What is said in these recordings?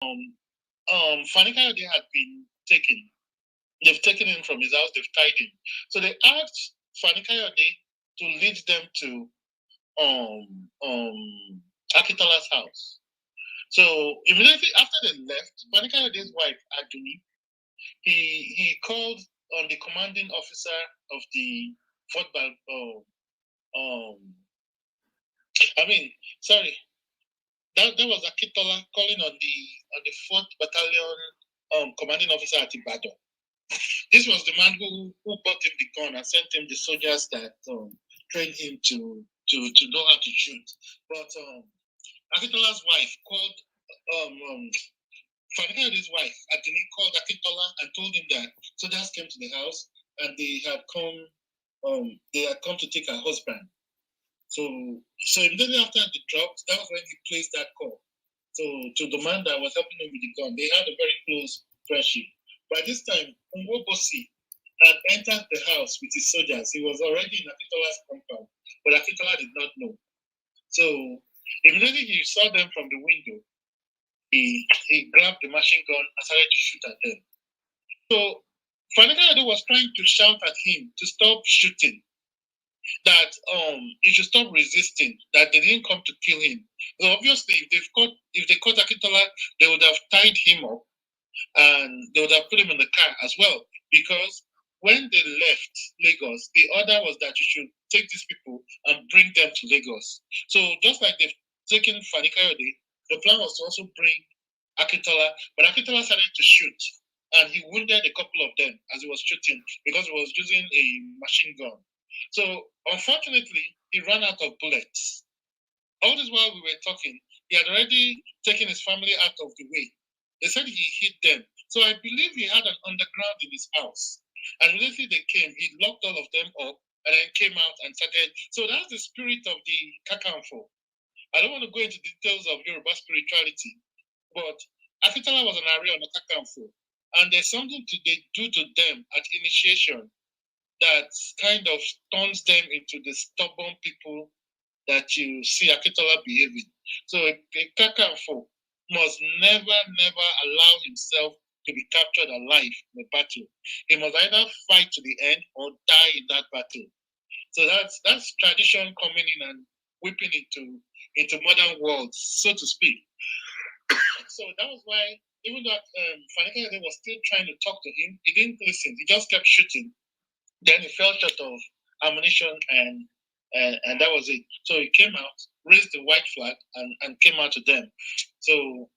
Fani Kayode had been taken. They've taken him from his house. They've tied him. So they asked Fani Kayode to lead them to Akitola's house. So immediately after they left, Fani Kayode's wife Aduni, he called on the commanding officer of the Fort um I mean, sorry, that was Akitola calling on the 4th Battalion commanding officer at Ibadan. This was the man who bought him the gun and sent him the soldiers that trained him to know how to shoot. But Akintola's wife called Faniha's wife, Adini, called Akintola and told him that soldiers came to the house and they had come to take her husband. So immediately after the drugs, that was when he placed that call. So to the man that was helping him with the gun, they had a very close friendship. By this time, Unwobosi had entered the house with his soldiers. He was already in Akintola's compound, but Akintola did not know. So immediately he saw them from the window, he grabbed the machine gun and started to shoot at them. So Fanekayode was trying to shout at him to stop shooting, that he should stop resisting, that they didn't come to kill him. So obviously, if they caught Akintola, they would have tied him up and they would have put him in the car as well. Because when they left Lagos, the order was that you should take these people and bring them to Lagos. So just like they've taken Fani Kayode, the plan was to also bring Akintola, but Akintola started to shoot, and he wounded a couple of them as he was shooting because he was using a machine gun. So unfortunately, he ran out of bullets. All this while we were talking, he had already taken his family out of the way. They said he hit them. So I believe he had an underground in his house. And immediately they came, he locked all of them up and then came out and started. So that's the spirit of the Kakanfo. I don't want to go into details of Yoruba spirituality, but Akitala was an area on the Kakanfo. And there's something they do to them at initiation that kind of turns them into the stubborn people that you see Akitola behaving. So a Kakanfo must never allow himself to be captured alive in a battle. He must either fight to the end or die in that battle. So that's tradition coming in and whipping into modern world, so to speak. So that was why, even though Fanike was still trying to talk to him, he didn't listen. He just kept shooting. Then he fell short of ammunition, and that was it. So he came out, raised the white flag, and came out to them. So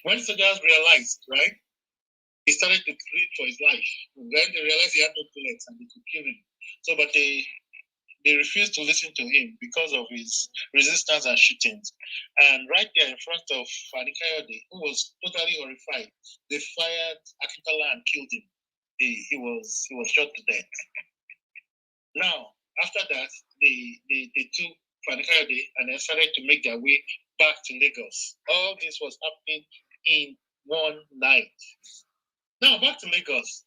when soldiers realized, right, he started to plead for his life. When they realized he had no bullets and they could kill him. So, but they refused to listen to him because of his resistance and shootings. And right there in front of Fani Kayode, who was totally horrified, they fired Akintala and killed him. He was shot to death. Now, after that, they took Fani Kayode and then started to make their way back to Lagos. All this was happening in one night. Now, back to Lagos.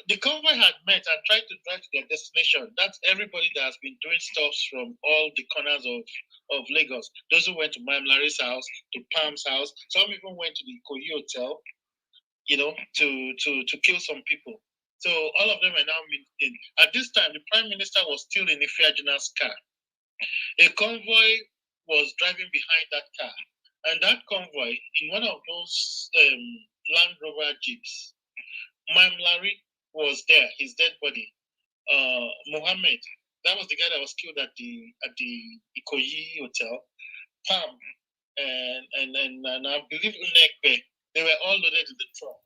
The convoy had met and tried to drive to their destination. That's everybody that has been doing stops from all the corners of Lagos. Those who went to Mamlari's house, to Pam's house, some even went to the Ikoyi Hotel, to kill some people. So all of them are now meeting. At this time, the Prime Minister was still in Ifeajina's car. A convoy was driving behind that car. And that convoy, in one of those Land Rover Jeeps, Mamlari was there, his dead body. Mohammed, that was the guy that was killed at the Ikoyi Hotel. Pam, and I believe Unekbe, they were all loaded in the truck.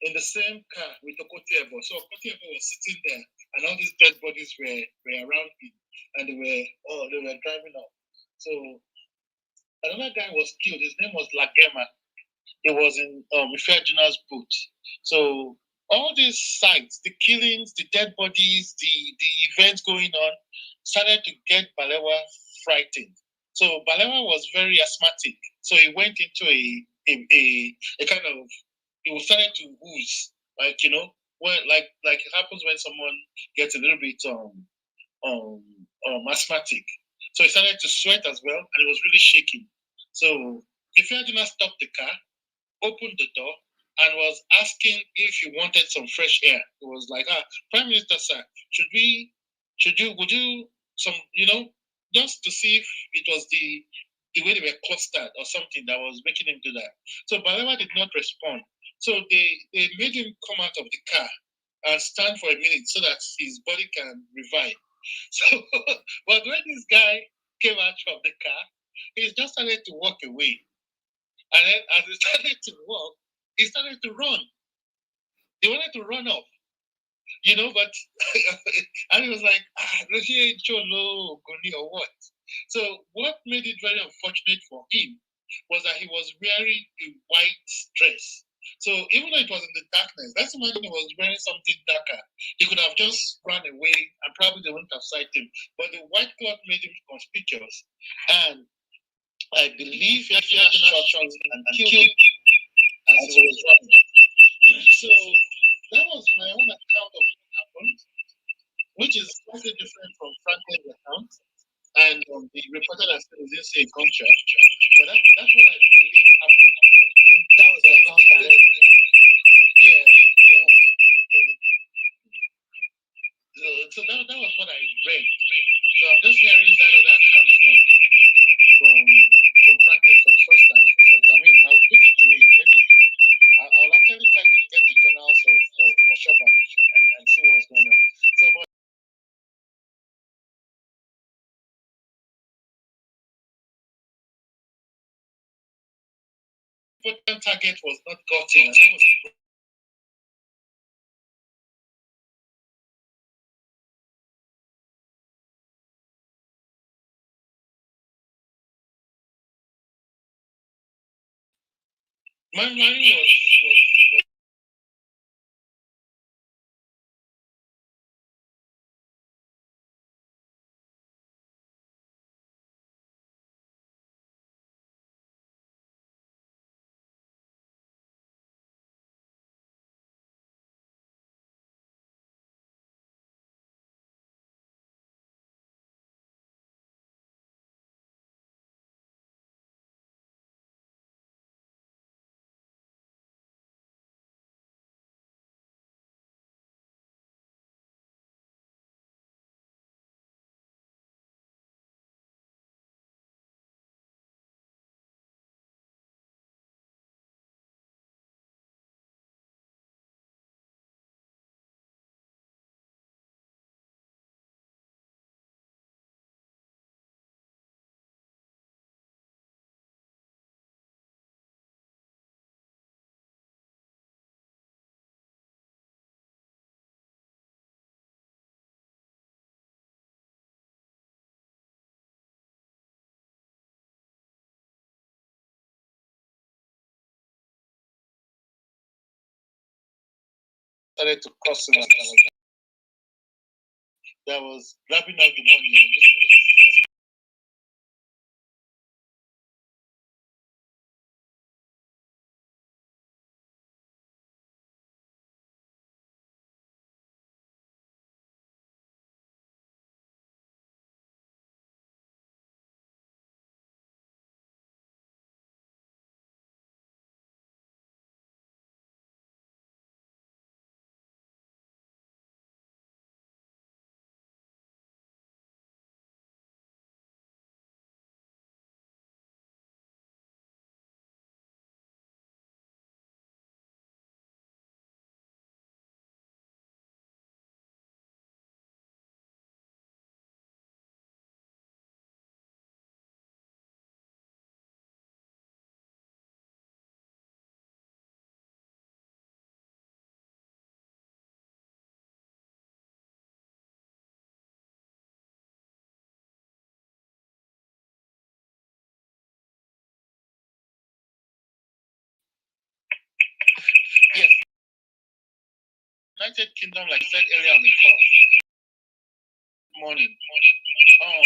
In the same car with Okotiebo. So Okotiebo was sitting there, and all these dead bodies were around him, and they were driving up. So another guy was killed. His name was Lagema. He was in Ifeajina's boot. So all these sites, the killings, the dead bodies, the events going on, started to get Balewa frightened. So Balewa was very asthmatic. So he went into a kind of, he started to ooze, like when like it happens when someone gets a little bit asthmatic. So he started to sweat as well, and he was really shaking. So Ifeanyi stopped the car, opened the door, and was asking if he wanted some fresh air. He was like, Prime Minister, sir, would you, some, just to see if it was the way they were clustered or something that was making him do that. So Balewa did not respond. So they made him come out of the car and stand for a minute so that his body can revive. So, but when this guy came out of the car, he just started to walk away. And then as he started to walk, he started to run. He wanted to run off, but and he was like, Roshi ain't Cholo Goni or what? So what made it very unfortunate for him was that he was wearing a white dress. So even though it was in the darkness, let's imagine he was wearing something darker. He could have just run away and probably they wouldn't have sighted him. But the white cloth made him conspicuous. And I believe he actually shot and killed him as he was running. So that was my own account of what happened, which is slightly different from Franklin's account. And the reporter that said he didn't say gunshot, but that's what I believe happened. That was the account I read. Yeah, yeah. So that was what I read. So I'm just hearing that other account from Franklin for the first time. But I mean, I'll look into it. Maybe I'll actually try to get the journals of Oshoba and see what's going on. So, but important target was not gotten, and that was my mind was started to cross him. That was grabbing up the money and using it as a yes. United Kingdom, like I said earlier on the call. Morning. Oh,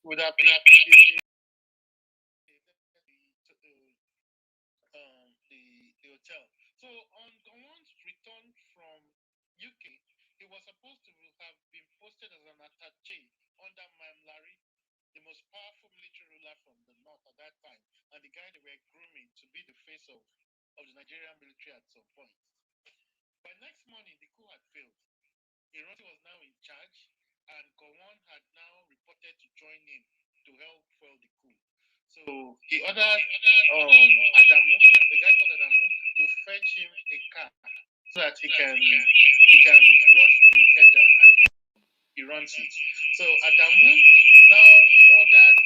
would have been the hotel. So on Gowon's return from UK, he was supposed to have been posted as an attaché under Mamlari, the most powerful military ruler from the north at that time, and the guy they were grooming to be the face of the Nigerian military at some point. By next morning, the coup had failed. Iranti was now in charge, and Gowon had now reported to join in to help foil the coup. So he ordered Adamu, the guy called Adamu, to fetch him a car so that he can rush to Ikeja and Iranti. So Adamu now ordered